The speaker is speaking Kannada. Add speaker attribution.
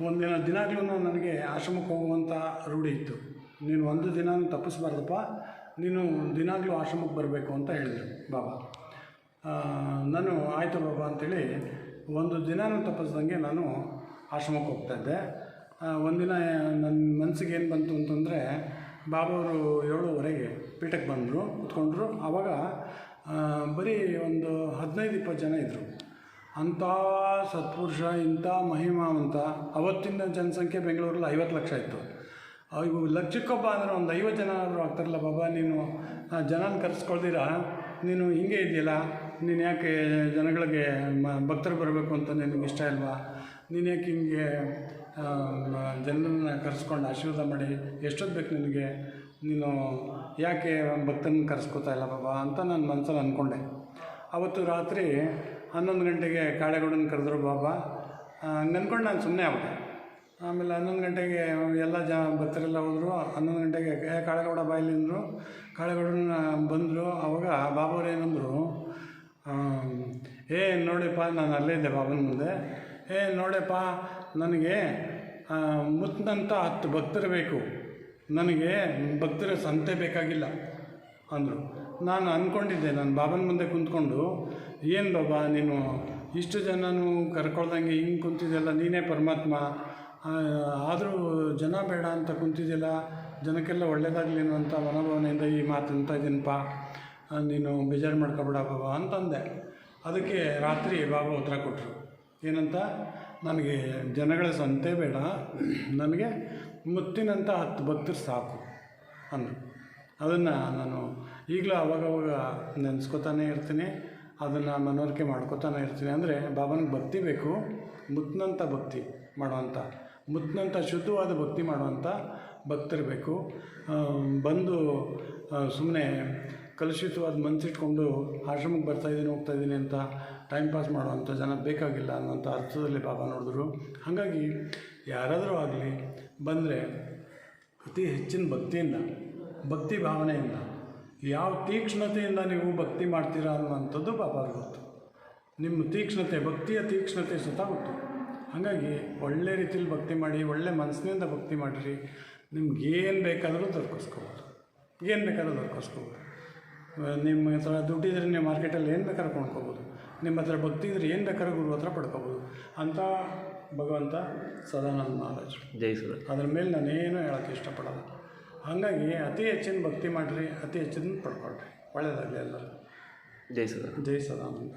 Speaker 1: ಒಂದಿನ ದಿನಾಗ್ಲೂ ನನಗೆ ಆಶ್ರಮಕ್ಕೆ ಹೋಗುವಂಥ ರೂಢಿ ಇತ್ತು. ನೀನು ಒಂದು ದಿನ ತಪ್ಪಿಸ್ಬಾರ್ದಪ್ಪ, ನೀನು ದಿನಾಗಲೂ ಆಶ್ರಮಕ್ಕೆ ಬರಬೇಕು ಅಂತ ಹೇಳಿದರು ಬಾಬಾ. ನಾನು ಆಯಿತು ಬಾಬಾ ಅಂಥೇಳಿ ಒಂದು ದಿನವೂ ತಪ್ಪಿಸ್ದಂಗೆ ನಾನು ಆಶ್ರಮಕ್ಕೆ ಹೋಗ್ತಾಯಿದ್ದೆ. ಒಂದಿನ ನನ್ನ ಮನಸ್ಸಿಗೆ ಏನು ಬಂತು ಅಂತಂದರೆ, ಬಾಬಾವರು 7:30ಗೆ ಪೀಠಕ್ಕೆ ಬಂದರು, ಕೂತ್ಕೊಂಡ್ರು. ಆವಾಗ ಬರೀ ಒಂದು 15-20 ಜನ ಇದ್ದರು. ಅಂಥ ಸತ್ಪುರುಷ, ಇಂಥ ಮಹಿಮಾವಂತ. ಅವತ್ತಿನ ಜನಸಂಖ್ಯೆ ಬೆಂಗಳೂರಲ್ಲಿ 50 ಲಕ್ಷ ಇತ್ತು. ಇವು ಲಕ್ಷಕ್ಕೊಬ್ಬ ಅಂದರೆ ಒಂದು 50 ಜನ ಆದರೂ ಆಗ್ತಾರಲ್ಲ. ಬಾಬಾ, ನೀನು ಜನನ ಕರೆಸ್ಕೊಳ್ದಿರಾ ನೀನು ಹಿಂಗೆ ಇದೆಯಲ್ಲ, ನೀನು ಯಾಕೆ ಜನಗಳಿಗೆ ಭಕ್ತರು ಬರಬೇಕು ಅಂತ ನಿನಗೆ ಇಷ್ಟ ಇಲ್ವಾ? ನೀನು ಯಾಕೆ ಹಿಂಗೆ ಜನರನ್ನ ಕರೆಸ್ಕೊಂಡು ಆಶೀರ್ವಾದ ಮಾಡಿ ಎಷ್ಟೊತ್ತು ಬೇಕು ನಿನಗೆ? ನೀನು ಯಾಕೆ ಭಕ್ತರನ್ನ ಕರೆಸ್ಕೋತಾ ಇಲ್ಲ ಬಾಬಾ ಅಂತ ನಾನು ಮನಸ್ಸಲ್ಲಿ ಅಂದ್ಕೊಂಡೆ. ಅವತ್ತು ರಾತ್ರಿ 11 ಗಂಟೆಗೆ ಕಾಳೆಗೌಡನ ಕರೆದ್ರು ಬಾಬಾ. ಹಂಗೆ ಅಂದ್ಕೊಂಡು ನಾನು ಸುಮ್ಮನೆ ಆಗ್ಬಿಟ್ಟೆ. ಆಮೇಲೆ 11 ಗಂಟೆಗೆ ಎಲ್ಲ ಭಕ್ತರೆಲ್ಲ ಹೋದರು. 11 ಗಂಟೆಗೆ ಕಾಳೆಗೌಡ ಬಾಯಿಲಿಂದರು. ಕಾಳೆಗೌಡನ ಬಂದರು. ಆವಾಗ ಬಾಬಾವ್ರು ಏನಂದರು, ನೋಡಿಪ್ಪ, ನಾನು ಅಲ್ಲೇ ಇದ್ದೆ ಬಾಬನ ಮುಂದೆ. ನೋಡಪ್ಪ, ನನಗೆ ಮುತ್ತಿನಂಥ 10 ಭಕ್ತರು ಬೇಕು, ನನಗೆ ಭಕ್ತರ ಸಂತೆ ಬೇಕಾಗಿಲ್ಲ ಅಂದರು. ನಾನು ಅಂದ್ಕೊಂಡಿದ್ದೆ, ನಾನು ಬಾಬನ ಮುಂದೆ ಕುಂತ್ಕೊಂಡು, ಏನು ಬಾಬಾ ನೀನು ಇಷ್ಟು ಜನನೂ ಕರ್ಕೊಳ್ದಂಗೆ ಹಿಂಗೆ ಕುಂತಿದ್ದೆಲ್ಲ, ನೀನೇ ಪರಮಾತ್ಮ, ಆದರೂ ಜನ ಬೇಡ ಅಂತ ಕುಂತಿದ್ದಿಲ್ಲ, ಜನಕ್ಕೆಲ್ಲ ಒಳ್ಳೆಯದಾಗಲಿ ಅನ್ನುವಂಥ ಮನೋಭಾವನೆಯಿಂದ ಈ ಮಾತಂತ ಇದ್ದೀನಪ್ಪ, ನೀನು ಬೇಜಾರು ಮಾಡ್ಕೊಬೇಡ ಬಾಬಾ ಅಂತಂದೆ. ಅದಕ್ಕೆ ರಾತ್ರಿ ಬಾಬಾ ಉತ್ತರ ಕೊಟ್ಟರು. ಏನಂತ? ನನಗೆ ಜನಗಳ ಸಂತೆ ಬೇಡ, ನನಗೆ ಮುತ್ತಿನಂಥ 10 ಭಕ್ತರು ಸಾಕು ಅಂದರು. ಅದನ್ನು ನಾನು ಈಗಲೂ ಅವಾಗವಾಗ ನೆನೆಸ್ಕೊತಾನೆ ಇರ್ತೀನಿ, ಅದನ್ನು ಮನವರಿಕೆ ಮಾಡ್ಕೊತಾನೆ ಇರ್ತೀನಿ. ಅಂದರೆ ಬಾಬನಿಗೆ ಭಕ್ತಿ ಬೇಕು, ಮುತ್ತಿನಂಥ ಭಕ್ತಿ ಮಾಡುವಂಥ, ಮುತ್ತಿನಂಥ ಶುದ್ಧವಾದ ಭಕ್ತಿ ಮಾಡುವಂಥ ಭಕ್ತರು ಬೇಕು. ಬಂದು ಸುಮ್ಮನೆ ಕಲುಷಿತವಾದ ಮನಸ್ಸಿಟ್ಕೊಂಡು ಆಶ್ರಮಕ್ಕೆ ಬರ್ತಾಯಿದ್ದೀನಿ ಹೋಗ್ತಾಯಿದ್ದೀನಿ ಅಂತ ಟೈಮ್ ಪಾಸ್ ಮಾಡುವಂಥ ಜನ ಬೇಕಾಗಿಲ್ಲ ಅನ್ನೋಂಥ ಅರ್ಥದಲ್ಲಿ ಬಾಬಾ ನೋಡಿದ್ರು. ಹಾಗಾಗಿ ಯಾರಾದರೂ ಆಗಲಿ ಬಂದರೆ ಅತಿ ಹೆಚ್ಚಿನ ಭಕ್ತಿಯಿಂದ, ಭಕ್ತಿ ಭಾವನೆಯಿಂದ, ಯಾವ ತೀಕ್ಷ್ಣತೆಯಿಂದ ನೀವು ಭಕ್ತಿ ಮಾಡ್ತೀರಾ ಅನ್ನುವಂಥದ್ದು ಬಾಬಾವ್ರಿಗೆ ಗೊತ್ತು. ನಿಮ್ಮ ತೀಕ್ಷ್ಣತೆ, ಭಕ್ತಿಯ ತೀಕ್ಷ್ಣತೆ ಸುತ್ತ ಗೊತ್ತು. ಹಾಗಾಗಿ ಒಳ್ಳೆ ರೀತಿಯಲ್ಲಿ ಭಕ್ತಿ ಮಾಡಿ, ಒಳ್ಳೆ ಮನಸ್ಸಿನಿಂದ ಭಕ್ತಿ ಮಾಡಿರಿ, ನಿಮ್ಗೇನು ಬೇಕಾದರೂ ದೊರಕಿಸ್ಕೋಬೋದು, ಏನು ಬೇಕಾದರೂ ದೊರಕಿಸ್ಕೋಬೋದು. ನಿಮ್ಮ ಹತ್ರ ದುಡ್ಡಿದ್ರೆ ನೀವು ಮಾರ್ಕೆಟಲ್ಲಿ ಏನು ಬೇಕಾದ್ರೂ ಕೊಂಡ್ಕೋಬೋದು. ನಿಮ್ಮ ಹತ್ರ ಭಕ್ತಿ ಇದ್ದರೆ ಏನು ಬೇಕಾದ್ರೂ ಗುರು ಹತ್ರ ಪಡ್ಕೋಬೋದು ಅಂತ ಭಗವಂತ ಸದಾನಂದ ಮಹಾರಾಜ್.
Speaker 2: ಜೈ ಸರ್.
Speaker 1: ಅದ್ರ ಮೇಲೆ ನಾನೇನು ಹೇಳೋಕ್ಕೆ ಇಷ್ಟಪಡಲ್ಲ. ಹಾಗಾಗಿ ಅತಿ ಹೆಚ್ಚಿನ ಭಕ್ತಿ ಮಾಡಿರಿ, ಅತಿ ಹೆಚ್ಚಿನ ಪಡ್ಕೊಳ್ರಿ. ಒಳ್ಳೆಯದಾಗಲಿ ಎಲ್ಲರೂ.
Speaker 2: ಜೈ ಸರ್.
Speaker 1: ಜೈ ಸದಾನಂದ.